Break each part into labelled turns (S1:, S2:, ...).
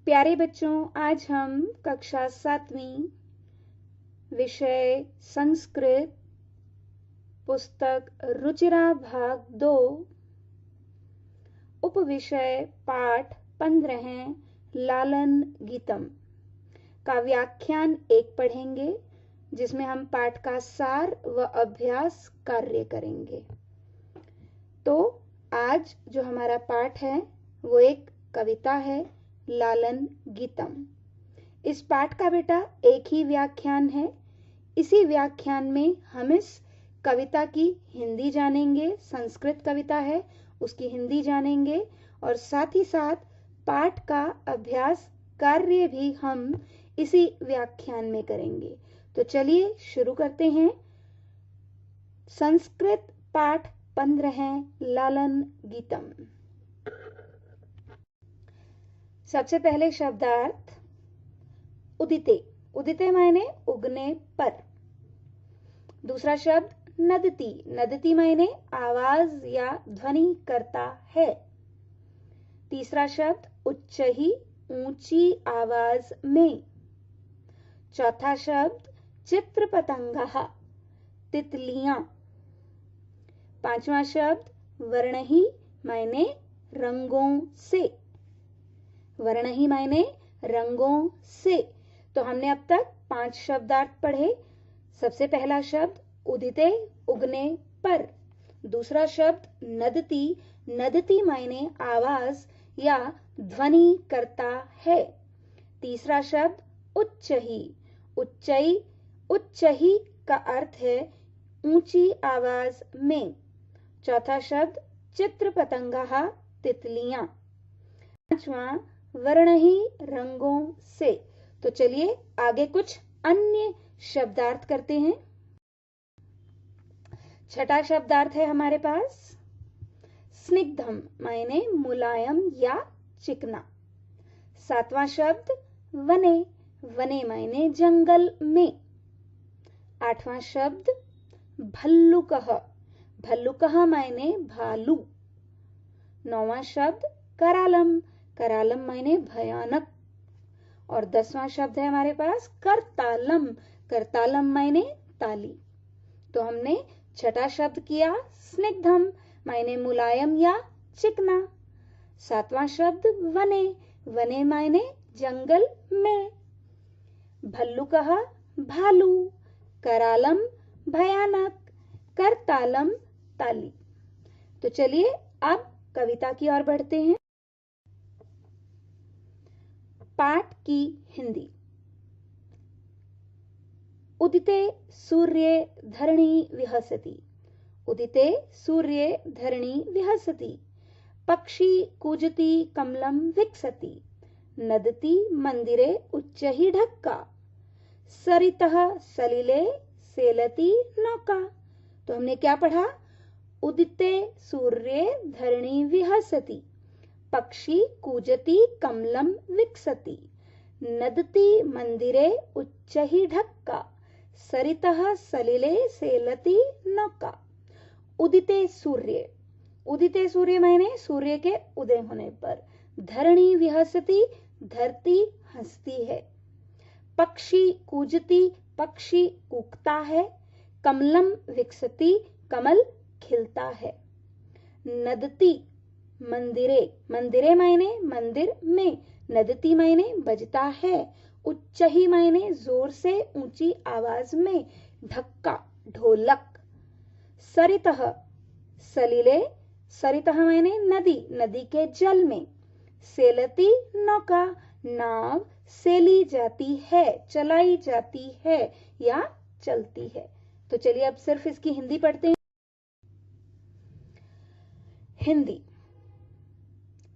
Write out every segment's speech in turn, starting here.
S1: प्यारे बच्चों, आज हम कक्षा 7वीं विषय संस्कृत पुस्तक रुचिरा भाग 2 उपविषय पाठ 15 लालन गीतम का व्याख्यान 1 पढ़ेंगे, जिसमें हम पाठ का सार व अभ्यास कार्य करेंगे। तो आज जो हमारा पाठ है वो एक कविता है, लालन गीतम। इस पाठ का बेटा एक ही व्याख्यान है। इसी व्याख्यान में हम इस कविता की हिंदी जानेंगे। संस्कृत कविता है, उसकी हिंदी जानेंगे और साथ ही साथ पाठ का अभ्यास कार्य भी हम इसी व्याख्यान में करेंगे। तो चलिए शुरू करते हैं। संस्कृत पाठ 15 लालन गीतम। सबसे पहले शब्दार्थ उदिते। उदिते मायने उगने पर। दूसरा शब्द नदती। नदती मायने आवाज या ध्वनि करता है। तीसरा शब्द उच्चही, ऊंची आवाज में। चौथा शब्द चित्रपतंगः, तितलियां। पांचवा शब्द वर्णहि मायने रंगों से। वर्णहि मायने रंगों से। तो हमने अब तक 5 शब्दार्थ पढ़े। सबसे पहला शब्द उदिते, उगने पर। दूसरा शब्द नदती। नदती मायने आवाज या ध्वनि करता है। तीसरा शब्द उच्चही। उच्चई, उच्चही का अर्थ है ऊंची आवाज में। चौथा शब्द चित्रपतंगः, तितलियां। पांचवा वर्णहि, रंगों से। तो चलिए आगे कुछ अन्य शब्दार्थ करते हैं। छठा शब्दार्थ है हमारे पास स्निग्धम मायने मुलायम या चिकना। सातवां शब्द वने। वने मायने जंगल में। आठवां शब्द भल्लुकः। भल्लुकः मायने भालू। नौवां शब्द करालम। करालम मायने भयानक। और 10वां शब्द है हमारे पास करतालम। करतालम मायने ताली। तो हमने छठा शब्द किया स्निग्धम मायने मुलायम या चिकना। सातवां शब्द वने। वने मायने जंगल में। भल्लुकः भालू। करालम भयानक। करतालम ताली। तो चलिए अब कविता की ओर बढ़ते हैं। पाठ की हिंदी। उदिते सूर्ये धरणी विहसति। उदिते सूर्ये धरणी विहसति। पक्षी कूजति कमलं विकसति। नदति मंदिरे उच्चहि ढक्का। सरितः सलिले सेलति नौका। तो हमने क्या पढ़ा? उदिते सूर्ये धरणी विहसति। पक्षी कूजति कमलं विकसति। नदति मंदिरे उच्चहि ढक्का। सरितः सलिले सेलति नौका। उदिते सूर्य। उदिते सूर्य मायने सूर्य के उदय होने पर। धरणी विहसति धरती हंसती है। पक्षी कूजति पक्षी कूकता है। कमलम विकसति कमल खिलता है। नदति मंदिरे। मंदिरे मायने मंदिर में। नदती मायने बजता है। उच्चही मायने जोर से, ऊंची आवाज में। ढक्का ढोलक। सरितः सलिले। सरितः मायने नदी। नदी के जल में। सेलती नौका। नाव सेली जाती है, चलाई जाती है या चलती है। तो चलिए अब सिर्फ इसकी हिंदी पढ़ते हैं। हिंदी।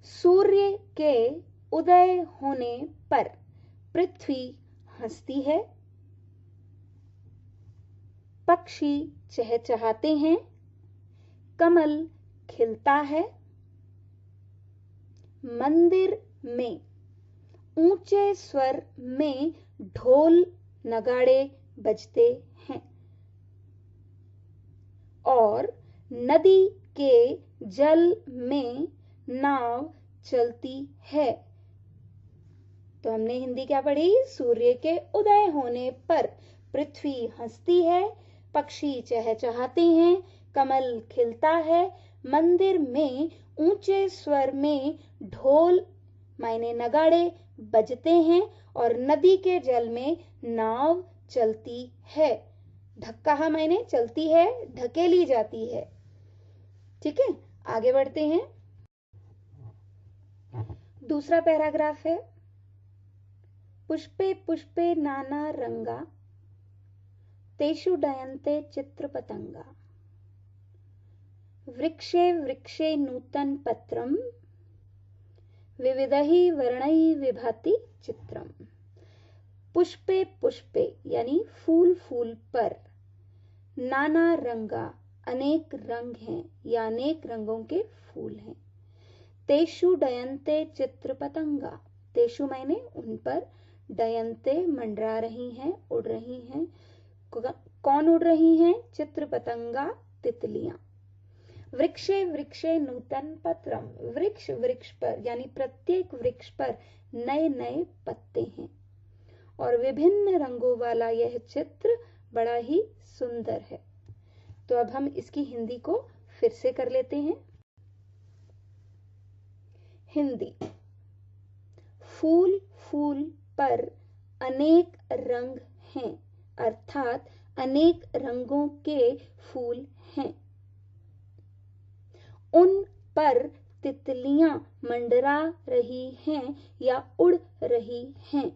S1: सूर्य के उदय होने पर पृथ्वी हंसती है। पक्षी चहचहाते हैं। कमल खिलता है। मंदिर में ऊंचे स्वर में ढोल नगाड़े बजते हैं। और नदी के जल में नाव चलती है। तो हमने हिंदी क्या पढ़ी? सूर्य के उदय होने पर पृथ्वी हंसती है, पक्षी चहचहाते हैं, कमल खिलता है, मंदिर में ऊंचे स्वर में ढोल मायने नगाड़े बजते हैं और नदी के जल में नाव चलती है। ढक्का मायने चलती है, ढकेली जाती है। ठीक है, आगे बढ़ते हैं। दूसरा पैराग्राफ है, पुष्पे पुष्पे नाना रंगा तेषु डयन्ते चित्र पतंगा, वृक्षे वृक्षे नूतन पत्रम विविधहि वर्णै विभाति चित्रम। पुष्पे पुष्पे यानी फूल फूल पर, नाना रंगा अनेक रंग हैं या अनेक रंगों के फूल हैं। तेषु डयन्ते चित्र पतंगा, तेषु मायने उन पर, डयन्ते मंडरा रही हैं, उड़ रही हैं। कौन उड़ रही हैं? चित्र पतंगा तितलियां। वृक्षे वृक्षे नूतन पत्रम, वृक्ष वृक्ष पर यानी प्रत्येक वृक्ष पर नए नए पत्ते हैं और विभिन्न रंगों वाला यह चित्र बड़ा ही सुंदर है। तो अब हम इसकी हिंदी को फिर से कर लेते हैं। हिंदी, फूल फूल पर अनेक रंग हैं, अर्थात अनेक रंगों के फूल हैं। उन पर तितलियां मंडरा रही हैं या उड़ रही हैं।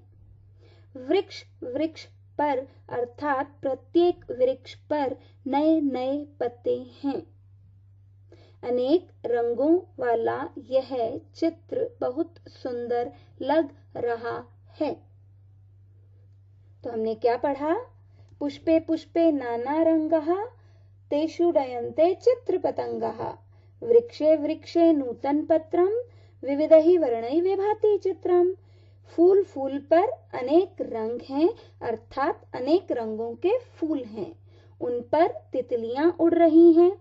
S1: वृक्ष वृक्ष पर अर्थात प्रत्येक वृक्ष पर नए नए पत्ते हैं। अनेक रंगों वाला यह चित्र बहुत सुंदर लग रहा है। तो हमने क्या पढ़ा? पुष्पे पुष्पे नाना रंगः तेषु डयन्ते चित्र पतंगः, वृक्षे वृक्षे नूतन पत्रम विविधहि वर्णै विभाति चित्रम। फूल फूल पर अनेक रंग हैं, अर्थात अनेक रंगों के फूल हैं। उन पर तितलियां उड़ रही हैं।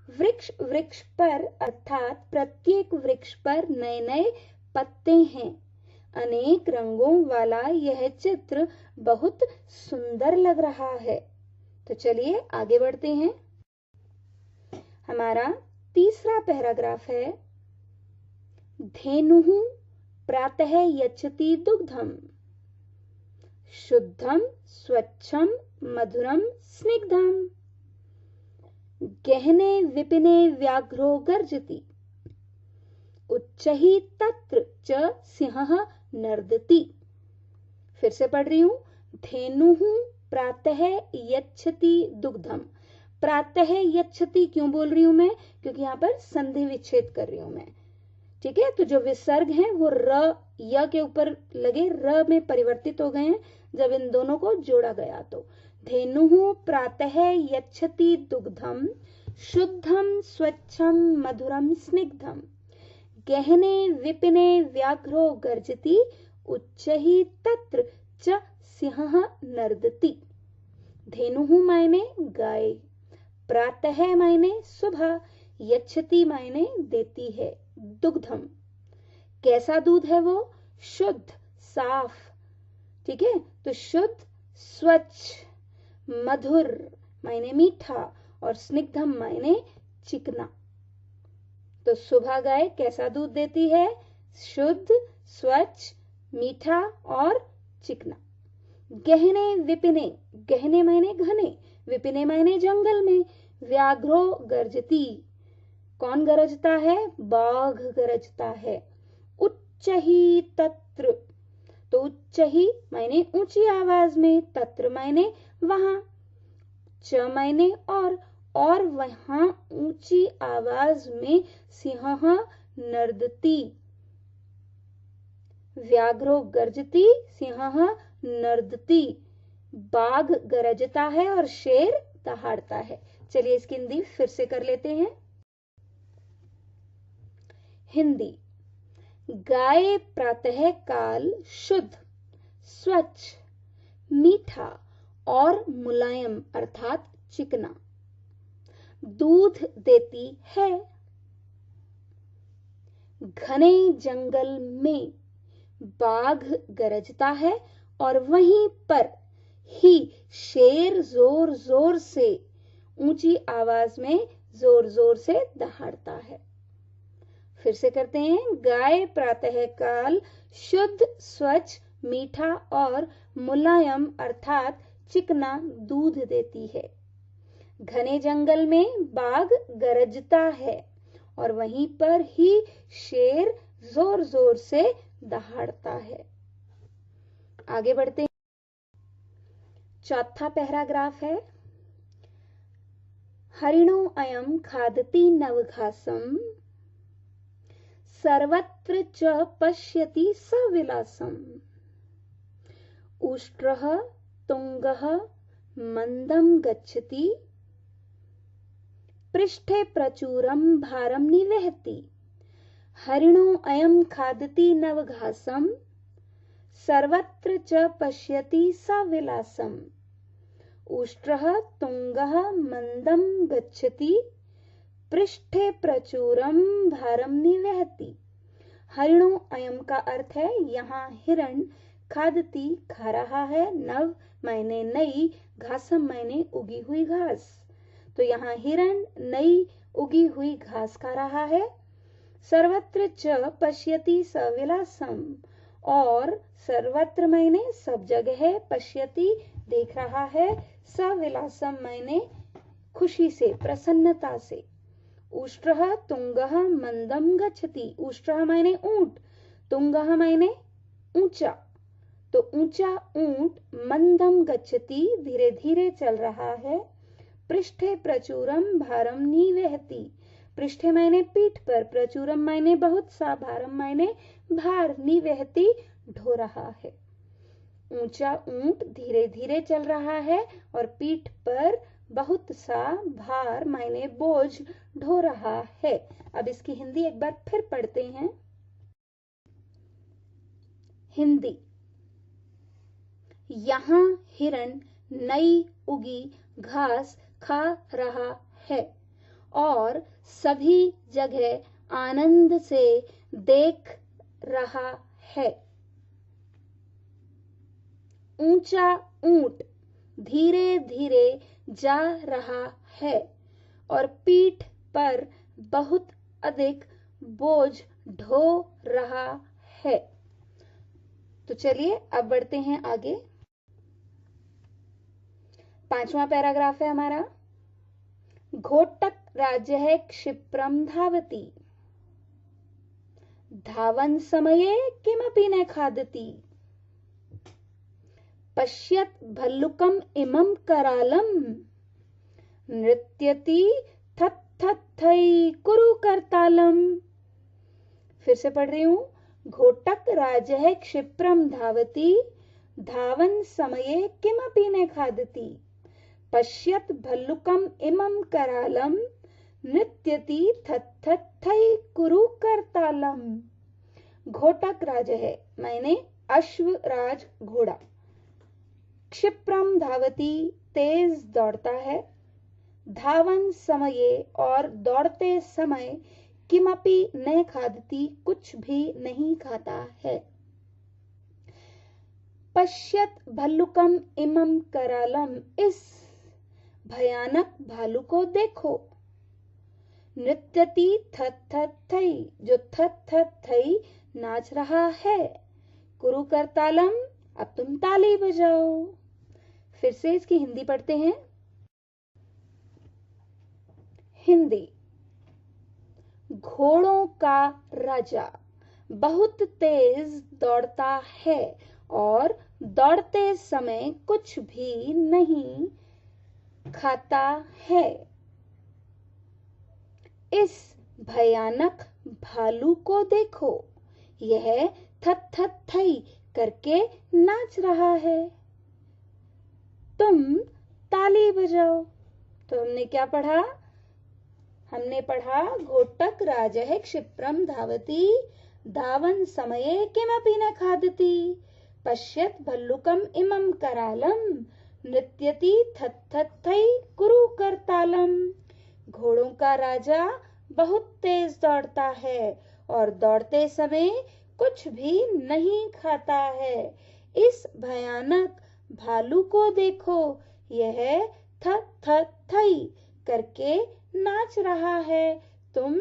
S1: वृक्ष वृक्ष पर अर्थात प्रत्येक वृक्ष पर नए नए पत्ते हैं। अनेक रंगों वाला यह चित्र बहुत सुंदर लग रहा है। तो चलिए आगे बढ़ते हैं। हमारा तीसरा पैराग्राफ है, धेनुः प्रातः यच्छति दुग्धम शुद्धम स्वच्छम मधुरम स्निग्धम, गहने विपिने व्याघ्रो गर्जति, उच्चैः तत्र च सिंहः नर्दति। फिर से पढ़ रही हूं। धेनुः प्रातः यच्छति दुग्धम। प्रातः यच्छति क्यों बोल रही हूं मैं? क्योंकि यहाँ पर संधि विच्छेद कर रही हूं मैं। ठीक है, तो जो विसर्ग हैं वो र य के ऊपर लगे र में परिवर्तित हो गए हैं जब इन दोनों को जोड़ा गया। तो धेनुः प्रातः यच्छति दुग्धम शुद्धम स्वच्छम मधुरम स्निग्धम, गहने विपिने व्याघ्रो गर्जति, उच्चैः तत्र च सिंहः नर्दति। धेनुः मायने गाय, प्रातः मायने सुबह, यच्छति मायने देती है, दुग्धम कैसा दूध है वो? शुद्ध साफ। ठीक है, तो शुद्ध स्वच्छ, मधुर मायने मीठा और स्निग्धम मायने चिकना। तो सुबह गाय कैसा दूध देती है? शुद्ध, स्वच्छ, मीठा और चिकना। गहने विपिने, गहने मायने घने, विपिने मायने जंगल में, व्याघ्रो गर्जती कौन गरजता है? बाघ गरजता है। उच्चैः तत्र, तो उच्चैः मायने ऊंची आवाज में, तत्र मायने वहां, च मायने और वहां ऊंची आवाज में सिंहः नर्दति, व्याघ्रो गर्जती सिंहः नर्दति, बाघ गरजता है और शेर दहाड़ता है। चलिए इसकी हिंदी फिर से कर लेते हैं। हिंदी, गाय प्रातः काल शुद्ध, स्वच्छ, मीठा और मुलायम अर्थात चिकना दूध देती है। घने जंगल में बाघ गरजता है और वहीं पर ही शेर जोर जोर से ऊंची आवाज में जोर जोर से दहाड़ता है। फिर से करते हैं। गाय प्रातःकाल शुद्ध, स्वच्छ, मीठा और मुलायम अर्थात चिकना दूध देती है। घने जंगल में बाघ गरजता है और वहीं पर ही शेर जोर जोर से दहाड़ता है। आगे बढ़ते हैं। चौथा पैराग्राफ है। हरिणो अयम खादति नवघासम सर्वत्र च पश्यति सविलासम उष्ट्रः तुंगः मंदं गच्छति पृष्ठे प्रचुरं भारं निवहति। हरिणो अयं खादति नवघासं सर्वत्र च पश्यति सविलासम् उष्ट्रः तुंगः मंदं गच्छति पृष्ठे प्रचुरं भारं निवहति। हरिणो अयम का अर्थ है यहाँ हिरण, खादती खा रहा है, नव मायने नई, घासम मायने उगी हुई घास। तो यहाँ हिरण नई उगी हुई घास खा रहा है। सर्वत्र च पश्यति सविलासम, और सर्वत्र मायने सब जगह है, पश्यति देख रहा है, सविलासम मायने खुशी से, प्रसन्नता से। उष्ट्रः तुंगः मंदम गच्छति। उष्ट्रः मायने ऊंट, तुंगः मायने ऊंचा, तो ऊंचा ऊंट मंदम गच्छति धीरे धीरे चल रहा है। पृष्ठे प्रचुरम भारम निवहति। पृष्ठे मायने पीठ पर, प्रचुरम मायने बहुत सा, भारम मायने भार, निवहति ढो रहा है। ऊंचा ऊंट धीरे धीरे चल रहा है और पीठ पर बहुत सा भार मायने बोझ ढो रहा है। अब इसकी हिंदी एक बार फिर पढ़ते हैं। हिंदी। यहाँ हिरण नई उगी घास खा रहा है और सभी जगह आनंद से देख रहा है। ऊंचा ऊंट धीरे धीरे जा रहा है और पीठ पर बहुत अधिक बोझ ढो रहा है। तो चलिए अब बढ़ते हैं आगे। 5वां पैराग्राफ है हमारा। घोटक राज्य क्षिप्रम धावति धावन समये किमपि न खादति पश्यत भल्लुकम इमं करालम नृत्यति थत थत थई कुरु करतालम। फिर से पढ़ रही हूं। घोटक राज्य क्षिप्रम धावति धावन समये किमपि न खादति पश्यत भल्लुकम इमं करालम नृत्यति थत थत थई कुरु करतालम। घोटक राज है मायने अश्वराज घोड़ा। क्षिप्रम धावती तेज दौड़ता है। धावन समये और दौड़ते समय किमपि न खादती कुछ भी नहीं खाता है। पश्यत भल्लुकम इमं करालम इस भयानक भालू को देखो। नृत्यति थत थत थई जो थत थत थई नाच रहा है। कुरु करतालम अब तुम ताली बजाओ। फिर से इसकी हिंदी पढ़ते हैं। हिंदी। घोड़ों का राजा बहुत तेज दौड़ता है और दौड़ते समय कुछ भी नहीं खाता है। इस भयानक भालू को देखो, यह थत थत थई करके नाच रहा है। तुम ताली बजाओ। तो हमने क्या पढ़ा? हमने पढ़ा घोटक राजः क्षिप्रम धावति धावन समये किमपि न खादति पश्यत भल्लुकम इमं करालम नृत्यति थत थत थई कुरु करतालम। घोड़ों का राजा बहुत तेज दौड़ता है और दौड़ते समय कुछ भी नहीं खाता है। इस भयानक भालू को देखो, यह थ थ थई करके नाच रहा है। तुम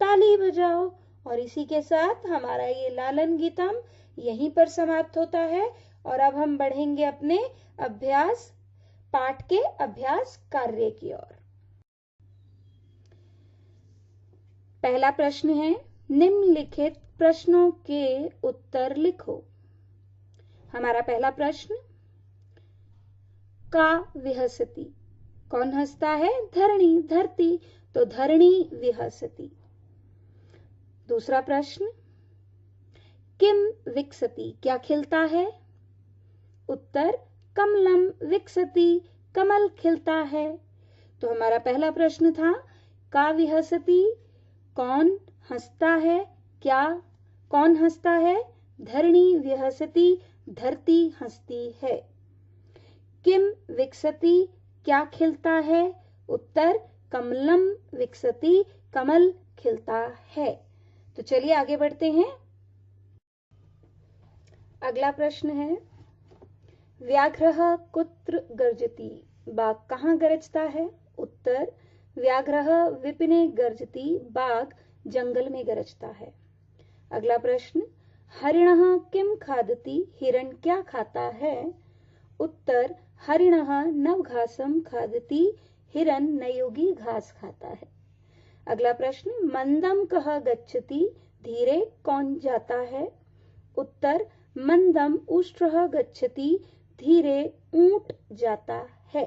S1: ताली बजाओ। और इसी के साथ हमारा ये लालन गीतम यहीं पर समाप्त होता है। और अब हम बढ़ेंगे अपने अभ्यास पाठ के अभ्यास कार्य की ओर। पहला प्रश्न है, निम्नलिखित प्रश्नों के उत्तर लिखो। हमारा पहला प्रश्न, का विहसति, कौन हंसता है? धरणी, धरती, तो धरणी विहसति। दूसरा प्रश्न, किम विकसति, क्या खिलता है? उत्तर, कमलम विकसति, कमल खिलता है। तो हमारा पहला प्रश्न था, का विहसति, कौन हंसता है? क्या कौन हंसता है? धरणी विहसति, धरती हंसती है। किम विकसति, क्या खिलता है? उत्तर, कमलम विकसति, कमल खिलता है। तो चलिए आगे बढ़ते हैं। अगला प्रश्न है, व्याघ्रः कुत्र गर्जति, बाघ कहाँ गरजता है? उत्तर, व्याघ्रः विपिने गर्जति, बाघ जंगल में गरजता है। अगला प्रश्न, हरिणः किम खादति, हिरण क्या खाता है? उत्तर, हरिणः नवघासम खादति, हिरण नयोगी घास खाता है। अगला प्रश्न, मंदम कह गच्छति, धीरे कौन जाता है? उत्तर, मंदम उष्ट्रः गच्छति, धीरे ऊंट जाता है।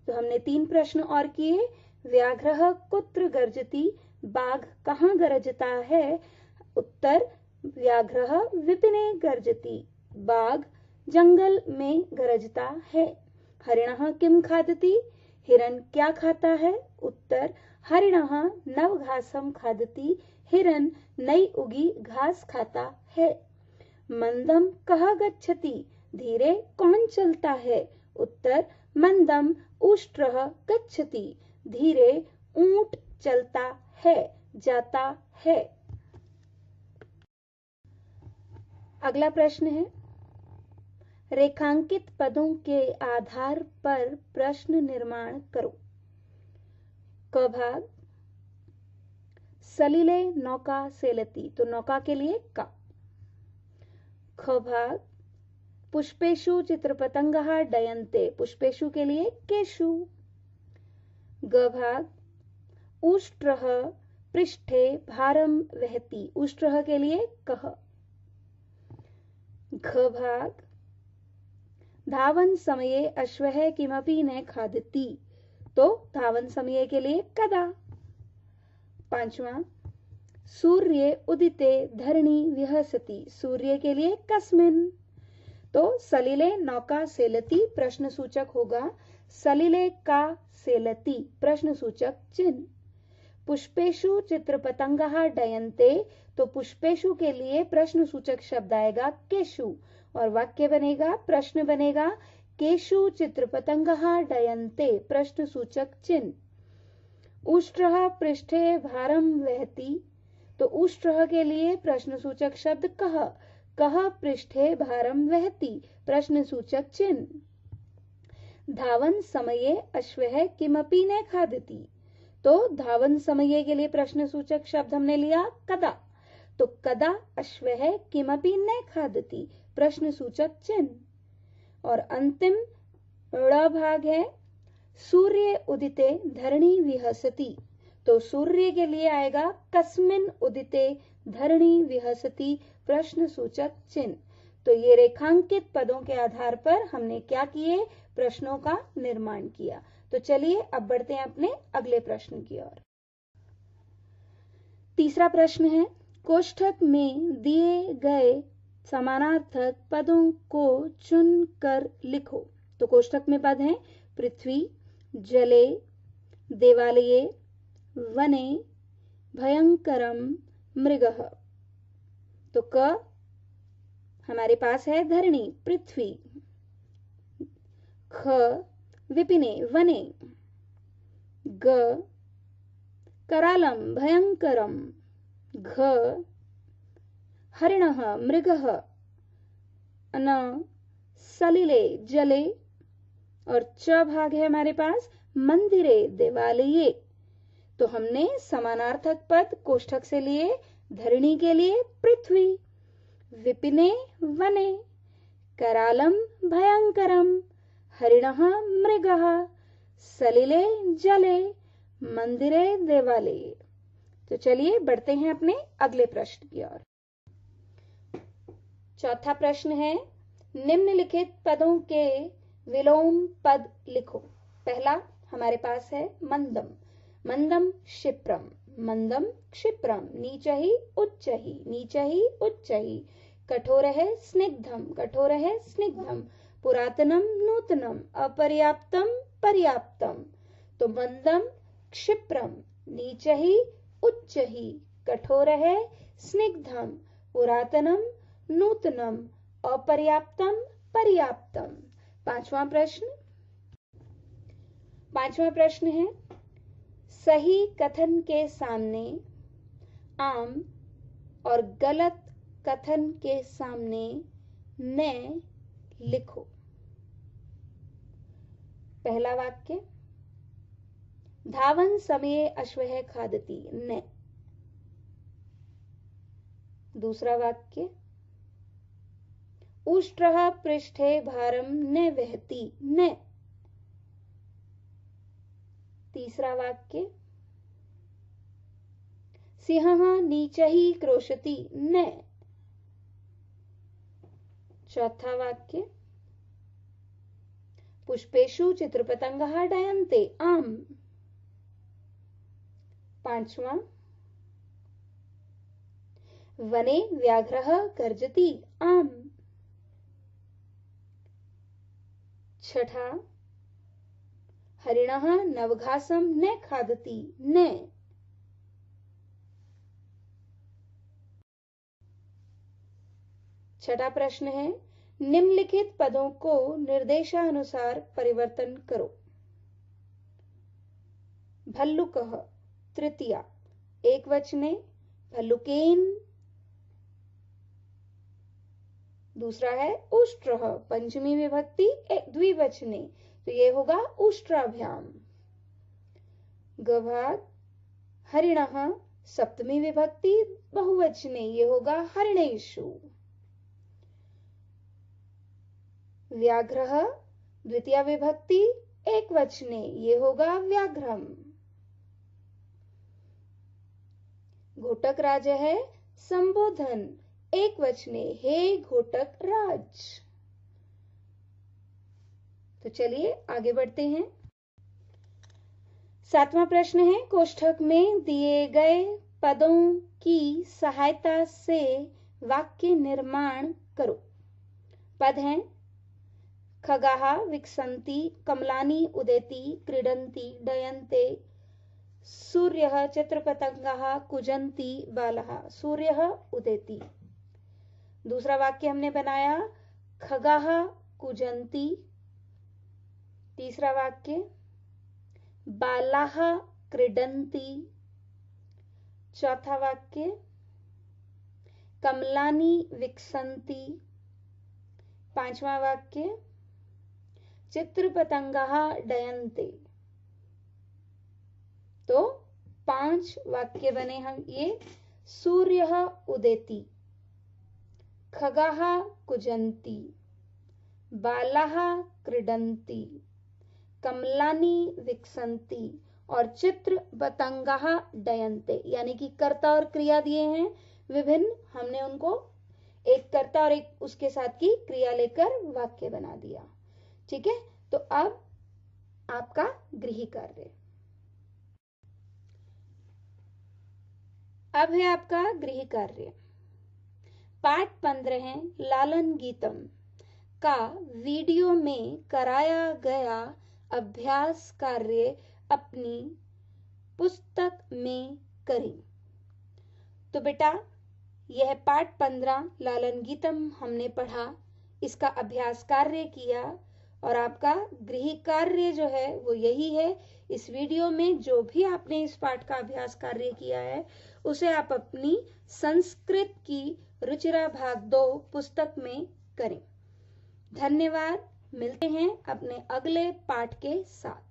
S1: तो हमने 3 प्रश्न और किए। व्याघ्रः कुत्र गर्जति, बाघ कहाँ गरजता है? उत्तर, व्याघ्रः विपिने गर्जति, बाघ जंगल में गरजता है। हरिणः किम खादति, हिरण क्या खाता है? उत्तर, हरिणः नवघासम खादति, हिरण नई उगी घास खाता है। मंदम कहाँ गच्छति, धीरे कौन चलता है? उत्तर, मंदम उष्ट्रः गच्छति, धीरे ऊंट चलता है, जाता है। अगला प्रश्न है, रेखांकित पदों के आधार पर प्रश्न निर्माण करो। क भाग, सलिले नौका सेलती, तो नौका के लिए का। ख भाग, पुष्पेषु चित्रपतंगः डयन्ते, पुष्पेषु के लिए केषु। ग भाग, उष्ट्रः पृष्ठे भारम वहति, उष्ट्रः के लिए कः। घ भाग, धावन समये अश्वः किमपि न खादति, तो धावन समये के लिए कदा। 5वां, सूर्ये उदिते धरणी विहसति, सूर्य के लिए कस्मिन्। तो सलिले नौका सेलती प्रश्न सूचक होगा सलिले का सेलती, प्रश्न सूचक चिन्ह। पुष्पेषु चित्रपतंगः डयन्ते, तो पुष्पेषु के लिए प्रश्न सूचक शब्द आएगा केषु, और वाक्य बनेगा, प्रश्न बनेगा, केषु चित्रपतंगः डयन्ते, प्रश्न सूचक चिन्ह। उष्ट्रः पृष्ठे भारम वहति, तो उष्ट्रः के लिए प्रश्न सूचक शब्द कः, कः पृष्ठे भारम वहति, प्रश्न सूचक चिन्ह। धावन समये अश्वः किमपि न खादति, तो धावन समये के लिए प्रश्न सूचक शब्द हमने लिया कदा, तो कदा अश्वः किमपि न खादति, प्रश्न सूचक चिन्ह। और अंतिम ड़ भाग है, सूर्य उदिते धरणी विहसति, तो सूर्य के लिए आएगा कस्मिन् उदिते धरणी विहसति, प्रश्न सूचक चिन्ह। तो ये रेखांकित पदों के आधार पर हमने क्या किए? प्रश्नों का निर्माण किया। तो चलिए अब बढ़ते हैं अपने अगले प्रश्न की ओर। तीसरा प्रश्न है, कोष्ठक में दिए गए समानार्थक पदों को चुनकर लिखो। तो कोष्ठक में पद हैं पृथ्वी, जले, देवालये, वने, भयंकरम, मृगः। तो क हमारे पास है धरणी, पृथ्वी। ख विपिने, वने। ग करालम, भयंकरम। घ हरिणः मृगः, न सलिले जले, और च भाग है हमारे पास मंदिरे देवालये। तो हमने समानार्थक पद कोष्ठक से लिए, धरणी के लिए पृथ्वी, विपिने वने, करालम भयंकरम, हरिणः मृगः, सलिले जले, मंदिरे देवालये। तो चलिए बढ़ते हैं अपने अगले प्रश्न की ओर। चौथा प्रश्न है, निम्नलिखित पदों के विलोम पद लिखो। पहला हमारे पास है मंदम, मंदम क्षिप्रम, मंदम क्षिप्रम, नीचहि उच्चहि, नीचहि उच्चहि, कठोरः स्निग्धम, कठोरः स्निग्धम, पुरातनम नूतनम, अपर्याप्तम पर्याप्तम। तो मंदम क्षिप्रम, नीचहि उच्चहि, कठोरः स्निग्धम, पुरातनम नूतनम, अपर्याप्तम पर्याप्तम। पांचवा प्रश्न है, सही कथन के सामने आम और गलत कथन के सामने ने लिखो। पहला वाक्य, धावन समये अश्वः खादति, ने। दूसरा वाक्य, उष्ट्रः पृष्ठे भारम न वहति, ने। तीसरा वाक्य, सिंहः नीचैः क्रोशति, न। चौथा वाक्य, पुष्पेषु चित्रपतंगः डयन्ते, आम। पांचवा, वने व्याघ्रः गर्जति, आम। छठा, हरिणः नवघासं न खादति, न। छठा प्रश्न है, निम्नलिखित पदों को निर्देशानुसार परिवर्तन करो। भल्लुकः तृतीया एकवचने, भल्लुकेन। दूसरा है उष्ट्रः पंचमी विभक्ति द्विवचने, तो ये होगा उष्ट्राभ्याम। गभाग हरिणः सप्तमी विभक्ति बहुवचने, ये होगा हरिणेषु। व्याघ्रः द्वितीय विभक्ति एकवचने, ये होगा व्याघ्रम। घोटक राज है संबोधन एकवचने, हे घोटक राज। तो चलिए आगे बढ़ते हैं। सातवां प्रश्न है, कोष्ठक में दिए गए पदों की सहायता से वाक्य निर्माण करो। पद हैं, खगाः विकसन्ति, कमलानि उदेति, क्रीडन्ति, डयन्ते, सूर्यः चित्रपतंगाः कुजन्ति, बालः, सूर्यः उदेति। दूसरा वाक्य हमने बनाया, खगाः कुजन्ति। तीसरा वाक्य, बालाः क्रीडन्ति। चौथा वाक्य, कमलानि विकसन्ति। पांचवा वाक्य, चित्रपतंगाः डयन्ते। तो 5 वाक्य बने हम ये। सूर्यः उदेति, खगाः कुजन्ति, बालाः क्रीडन्ति, कमलानि विकसन्ति और चित्रपतंगाः डयन्ते। यानी कि कर्ता और क्रिया दिए हैं विभिन्न, हमने उनको एक कर्ता और एक उसके साथ की क्रिया लेकर वाक्य बना दिया। ठीक है, तो अब आपका गृह कार्य। अब है आपका गृह कार्य। पाठ 15 लालन गीतम का वीडियो में कराया गया अभ्यास कार्य अपनी पुस्तक में करें। तो बेटा, यह पाठ 15 लालन गीतम हमने पढ़ा, इसका अभ्यास कार्य किया और आपका गृह कार्य जो है वो यही है। इस वीडियो में जो भी आपने इस पाठ का अभ्यास कार्य किया है उसे आप अपनी संस्कृत की रुचिरा भाग 2 पुस्तक में करें। धन्यवाद। मिलते हैं अपने अगले पाठ के साथ।